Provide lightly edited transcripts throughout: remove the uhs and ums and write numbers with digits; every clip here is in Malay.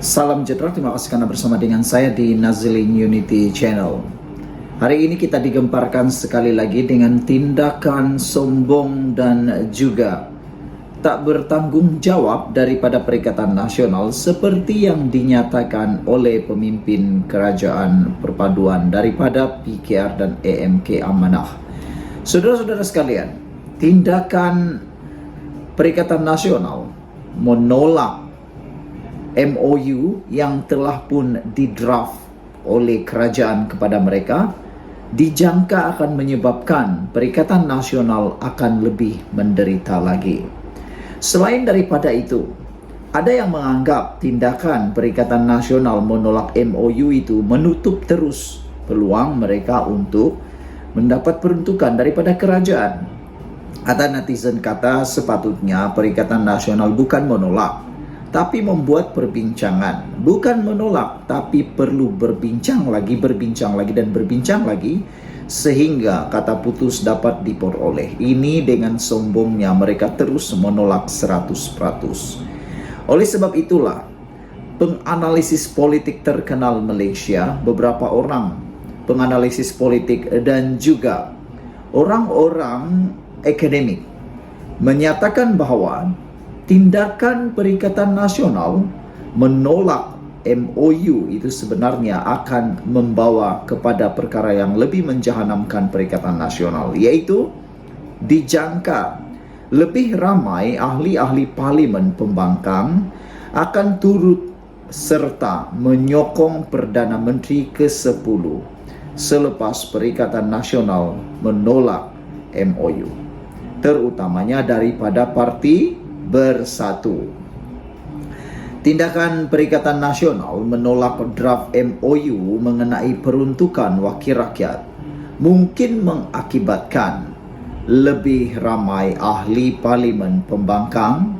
Salam sejahtera, terima kasih karena bersama dengan saya di Nazilin Unity Channel. Hari ini kita digemparkan sekali lagi dengan tindakan sombong dan juga tak bertanggung jawab daripada Perikatan Nasional seperti yang dinyatakan oleh pemimpin Kerajaan Perpaduan daripada PKR dan EMK Amanah. Saudara-saudara sekalian, tindakan Perikatan Nasional menolak MOU yang telah pun didraft oleh kerajaan kepada mereka dijangka akan menyebabkan Perikatan Nasional akan lebih menderita lagi. Selain daripada itu, ada yang menganggap tindakan Perikatan Nasional menolak MOU itu menutup terus peluang mereka untuk mendapat peruntukan daripada kerajaan. Ada netizen kata sepatutnya Perikatan Nasional bukan menolak, tapi membuat perbincangan. Bukan menolak, tapi perlu berbincang lagi, sehingga kata putus dapat diperoleh. Ini dengan sombongnya mereka terus menolak 100%. Oleh sebab itulah, penganalisis politik terkenal Malaysia, beberapa orang penganalisis politik dan juga orang-orang akademik menyatakan bahwa tindakan Perikatan Nasional menolak MOU itu sebenarnya akan membawa kepada perkara yang lebih menjahanamkan Perikatan Nasional, yaitu dijangka lebih ramai ahli-ahli parlimen pembangkang akan turut serta menyokong Perdana Menteri ke-10 selepas Perikatan Nasional menolak MOU, terutamanya daripada Parti Bersatu. Tindakan Perikatan Nasional menolak draft MOU mengenai peruntukan wakil rakyat mungkin mengakibatkan lebih ramai ahli parlimen pembangkang,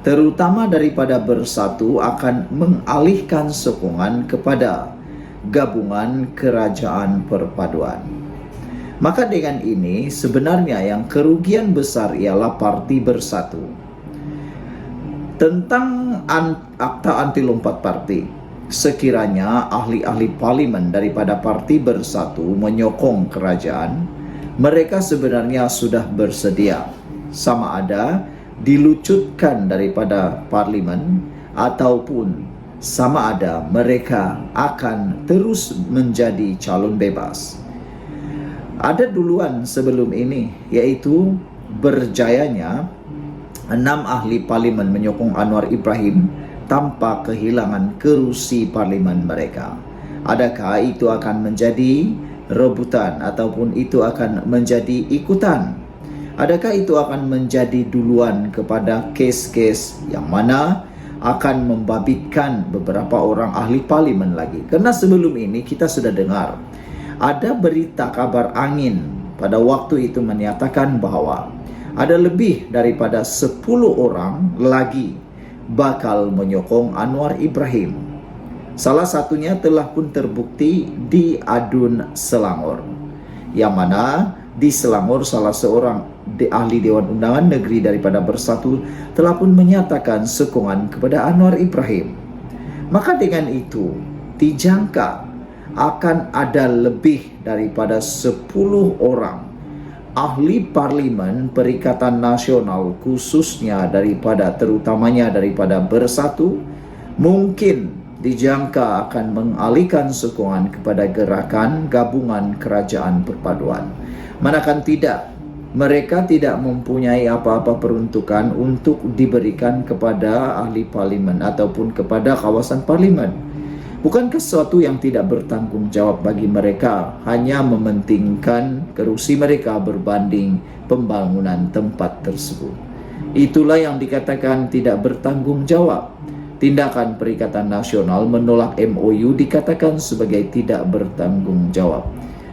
terutama daripada Bersatu, akan mengalihkan sokongan kepada gabungan Kerajaan Perpaduan. Maka dengan ini sebenarnya yang kerugian besar ialah Parti Bersatu. Tentang akta anti lompat parti, sekiranya ahli-ahli parlimen daripada Parti Bersatu menyokong kerajaan, mereka sebenarnya sudah bersedia sama ada dilucutkan daripada parlimen ataupun sama ada mereka akan terus menjadi calon bebas. Ada duluan sebelum ini, yaitu berjayanya 6 ahli parlimen menyokong Anwar Ibrahim tanpa kehilangan kerusi parlimen mereka. Adakah itu akan menjadi rebutan ataupun itu akan menjadi ikutan? Adakah itu akan menjadi duluan kepada kes-kes yang mana akan membabitkan beberapa orang ahli parlimen lagi? Karena sebelum ini kita sudah dengar ada berita kabar angin pada waktu itu menyatakan bahwa ada lebih daripada 10 orang lagi bakal menyokong Anwar Ibrahim. Salah satunya telah pun terbukti di Adun Selangor, yang mana di Selangor salah seorang ahli Dewan Undangan Negeri daripada Bersatu telah pun menyatakan sokongan kepada Anwar Ibrahim. Maka dengan itu dijangka akan ada lebih daripada 10 orang ahli parlimen Perikatan Nasional, khususnya terutamanya daripada Bersatu, mungkin dijangka akan mengalihkan sokongan kepada gerakan gabungan Kerajaan Perpaduan. Manakala tidak, mereka tidak mempunyai apa-apa peruntukan untuk diberikan kepada ahli parlimen ataupun kepada kawasan parlimen. Bukankah sesuatu yang tidak bertanggung jawab bagi mereka hanya mementingkan kerusi mereka berbanding pembangunan tempat tersebut? Itulah yang dikatakan tidak bertanggung jawab. Tindakan Perikatan Nasional menolak MOU dikatakan sebagai tidak bertanggung jawab.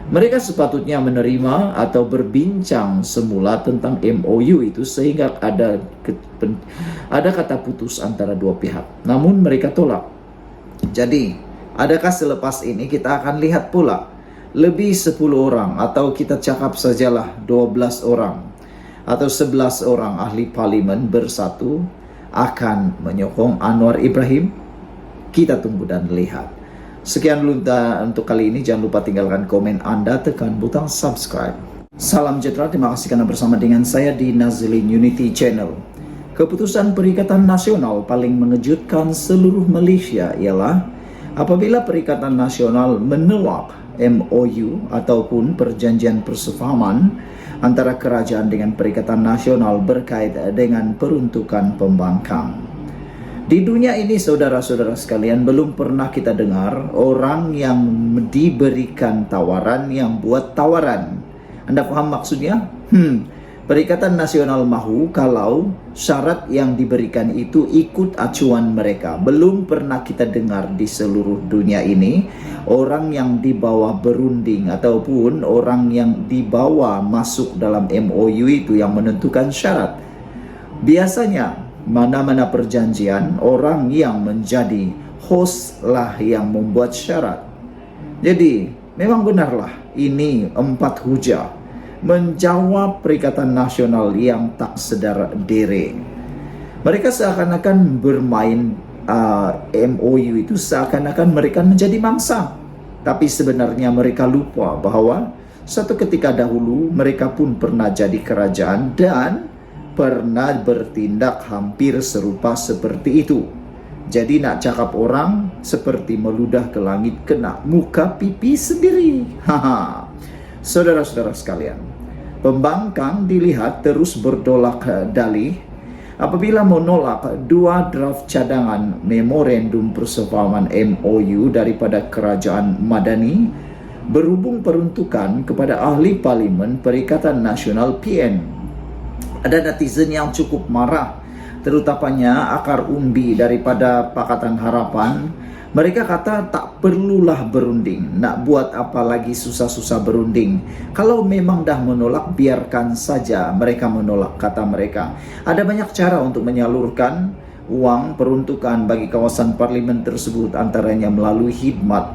Mereka sepatutnya menerima atau berbincang semula tentang MOU itu sehingga ada kata putus antara dua pihak. Namun mereka tolak. Jadi, adakah selepas ini kita akan lihat pula lebih 10 orang atau kita cakap sajalah 12 orang atau 11 orang ahli parlimen Bersatu akan menyokong Anwar Ibrahim? Kita tunggu dan lihat. Sekian dulu untuk kali ini. Jangan lupa tinggalkan komen Anda, tekan butang subscribe. Salam sejahtera, terima kasih karena bersama dengan saya di Nazilin Unity Channel. Keputusan Perikatan Nasional paling mengejutkan seluruh Malaysia ialah apabila Perikatan Nasional menolak MOU ataupun Perjanjian Persefahaman antara kerajaan dengan Perikatan Nasional berkait dengan peruntukan pembangkang. Di dunia ini, saudara-saudara sekalian, belum pernah kita dengar orang yang diberikan tawaran yang buat tawaran. Anda paham maksudnya? Perikatan Nasional mahu kalau syarat yang diberikan itu ikut acuan mereka. Belum pernah kita dengar di seluruh dunia ini orang yang dibawa berunding ataupun orang yang dibawa masuk dalam MOU itu yang menentukan syarat. Biasanya mana-mana perjanjian, orang yang menjadi host lah yang membuat syarat. Jadi memang benarlah ini 4 hujah menjawab Perikatan Nasional yang tak sedar diri. Mereka seakan-akan bermain MOU itu seakan-akan mereka menjadi mangsa. Tapi sebenarnya mereka lupa bahwa satu ketika dahulu mereka pun pernah jadi kerajaan dan pernah bertindak hampir serupa seperti itu. Jadi nak cakap orang seperti meludah ke langit kena muka pipi sendiri. Saudara-saudara sekalian, pembangkang dilihat terus berdolak dalih apabila menolak 2 draft cadangan Memorandum Persefahaman MOU daripada Kerajaan Madani berhubung peruntukan kepada ahli Parlimen Perikatan Nasional PN. Ada netizen yang cukup marah, terutamanya akar umbi daripada Pakatan Harapan. Mereka kata tak perlulah berunding. Nak buat apa lagi susah-susah berunding. Kalau memang dah menolak, biarkan saja mereka menolak, kata mereka. Ada banyak cara untuk menyalurkan uang peruntukan bagi kawasan parlimen tersebut, antaranya melalui khidmat,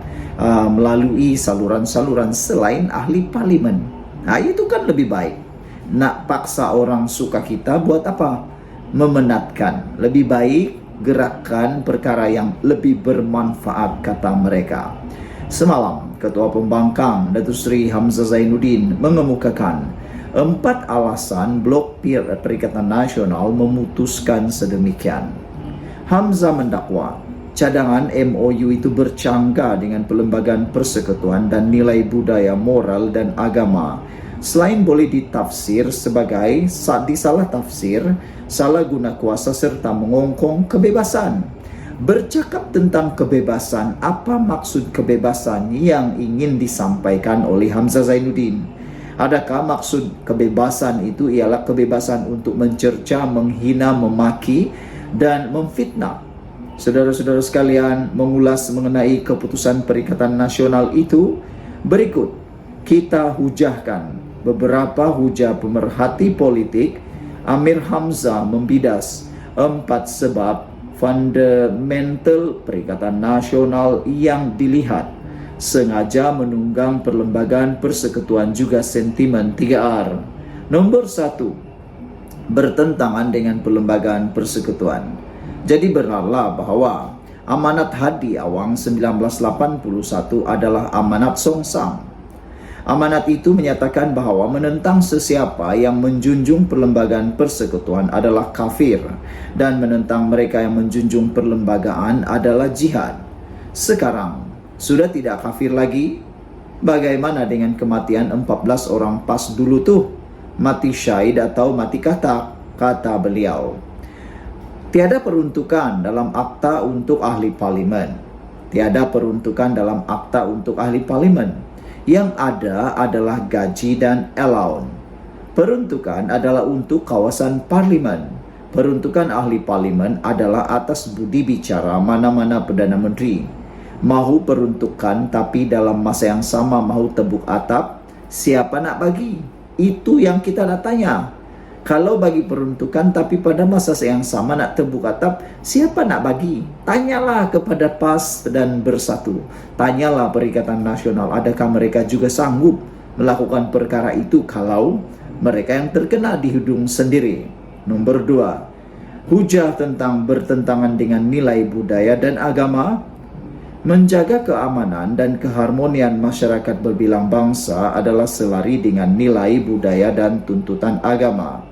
melalui saluran-saluran selain ahli parlimen. Nah, itu kan lebih baik. Nak paksa orang suka kita buat apa? Memenatkan. Lebih baik gerakan perkara yang lebih bermanfaat, kata mereka. Semalam, Ketua Pembangkang Datuk Seri Hamzah Zainuddin mengemukakan 4 alasan Blok Perikatan Nasional memutuskan sedemikian. Hamzah mendakwa cadangan MOU itu bercanggah dengan Perlembagaan Persekutuan dan nilai budaya, moral dan agama. Selain boleh ditafsir sebagai disalah tafsir, salah guna kuasa serta mengongkong kebebasan. Bercakap tentang kebebasan, apa maksud kebebasan yang ingin disampaikan oleh Hamzah Zainuddin? Adakah maksud kebebasan itu ialah kebebasan untuk mencerca, menghina, memaki dan memfitnah? Saudara-saudara sekalian, mengulas mengenai keputusan Perikatan Nasional itu, berikut kita hujahkan beberapa hujah pemerhati politik. Amir Hamzah membidas 4 sebab fundamental Perikatan Nasional yang dilihat sengaja menunggang Perlembagaan Persekutuan juga sentimen 3R. Nombor 1, bertentangan dengan Perlembagaan Persekutuan. Jadi benarlah bahwa Amanat Hadi Awang 1981 adalah amanat songsang. Amanat itu menyatakan bahawa menentang sesiapa yang menjunjung Perlembagaan Persekutuan adalah kafir dan menentang mereka yang menjunjung perlembagaan adalah jihad. Sekarang sudah tidak kafir lagi. Bagaimana dengan kematian 14 orang PAS dulu tuh? Mati syahid atau mati kata beliau. Tiada peruntukan dalam akta untuk ahli parlimen. Tiada peruntukan dalam akta untuk ahli parlimen. Yang ada adalah gaji dan allowance. Peruntukan adalah untuk kawasan parlimen. Peruntukan ahli parlimen adalah atas budi bicara mana-mana Perdana Menteri. Mahu peruntukan tapi dalam masa yang sama mahu tebuk atap, siapa nak bagi? Itu yang kita nak tanya. Kalau bagi peruntukan tapi pada masa yang sama nak tebuk atap, siapa nak bagi? Tanyalah kepada PAS dan Bersatu. Tanyalah Perikatan Nasional, adakah mereka juga sanggup melakukan perkara itu kalau mereka yang terkena di hidung sendiri. Nombor 2, hujah tentang bertentangan dengan nilai budaya dan agama, menjaga keamanan dan keharmonian masyarakat berbilang bangsa adalah selari dengan nilai budaya dan tuntutan agama.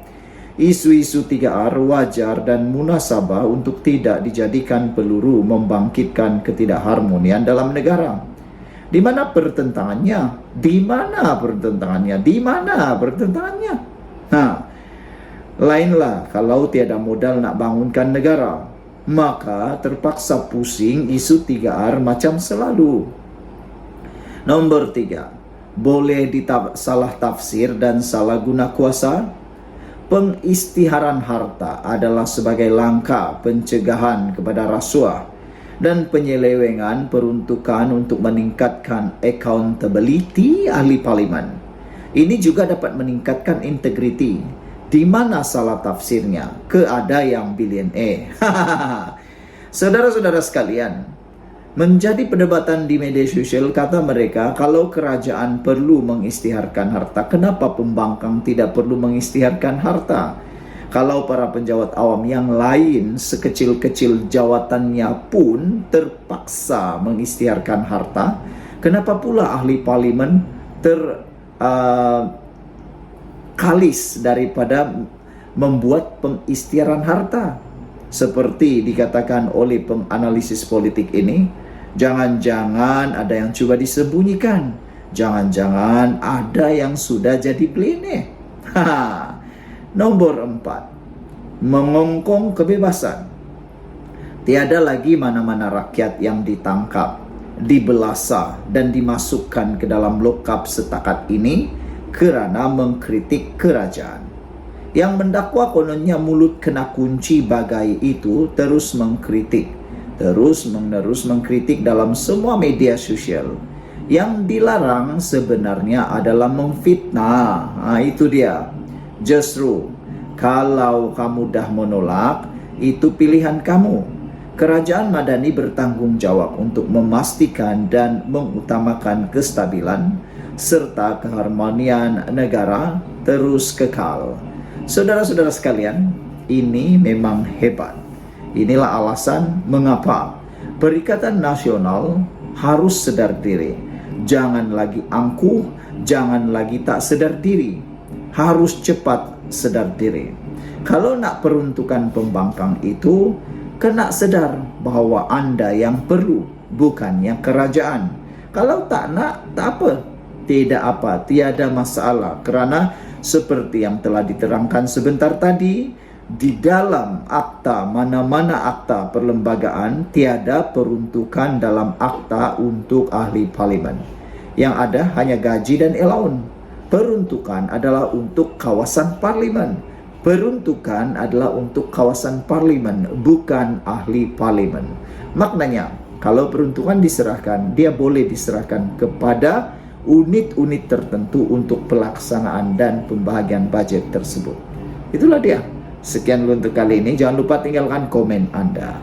Isu-isu 3R wajar dan munasabah untuk tidak dijadikan peluru membangkitkan ketidakharmonian dalam negara. Di mana pertentangannya? Di mana pertentangannya? Di mana pertentangannya? Nah, lainlah kalau tiada modal nak bangunkan negara, maka terpaksa pusing isu 3R macam selalu. Nomor 3, boleh salah tafsir dan salah guna kuasa. Pengistiharan harta adalah sebagai langkah pencegahan kepada rasuah dan penyelewengan peruntukan untuk meningkatkan accountability ahli parlimen. Ini juga dapat meningkatkan integriti. Di mana salah tafsirnya? Ada yang bilioner. Saudara-saudara sekalian, menjadi perdebatan di media sosial, kata mereka, kalau kerajaan perlu mengisytiharkan harta, kenapa pembangkang tidak perlu mengisytiharkan harta? Kalau para penjawat awam yang lain sekecil-kecil jawatannya pun terpaksa mengisytiharkan harta, kenapa pula ahli parlimen kalis daripada membuat pengisytiharan harta? Seperti dikatakan oleh penganalisis politik ini, jangan-jangan ada yang coba disembunyikan. Jangan-jangan ada yang sudah jadi bilioner. Nomor 4, mengongkong kebebasan. Tiada lagi mana-mana rakyat yang ditangkap, dibelasa dan dimasukkan ke dalam lokap setakat ini kerana mengkritik kerajaan. Yang mendakwa kononnya mulut kena kunci bagai itu terus mengkritik, terus-menerus mengkritik dalam semua media sosial. Yang dilarang sebenarnya adalah memfitnah. Itu dia. Justru kalau kamu dah menolak, itu pilihan kamu. Kerajaan Madani bertanggung jawab untuk memastikan dan mengutamakan kestabilan serta keharmonian negara terus kekal. Saudara-saudara sekalian, ini memang hebat. Inilah alasan mengapa Perikatan Nasional harus sadar diri. Jangan lagi angkuh, jangan lagi tak sadar diri. Harus cepat sadar diri. Kalau nak peruntukan pembangkang itu, kena sadar bahawa anda yang perlu, bukannya kerajaan. Kalau tak nak, tak apa. Tidak apa, tiada masalah. Kerana seperti yang telah diterangkan sebentar tadi, di dalam akta, mana-mana akta perlembagaan, tiada peruntukan dalam akta untuk ahli parlimen. Yang ada hanya gaji dan allowance. Peruntukan adalah untuk kawasan parlimen. Peruntukan adalah untuk kawasan parlimen, bukan ahli parlimen. Maknanya, kalau peruntukan diserahkan, dia boleh diserahkan kepada unit-unit tertentu untuk pelaksanaan dan pembahagian bajet tersebut. Itulah dia. Sekian dulu untuk kali ini. Jangan lupa tinggalkan komen Anda.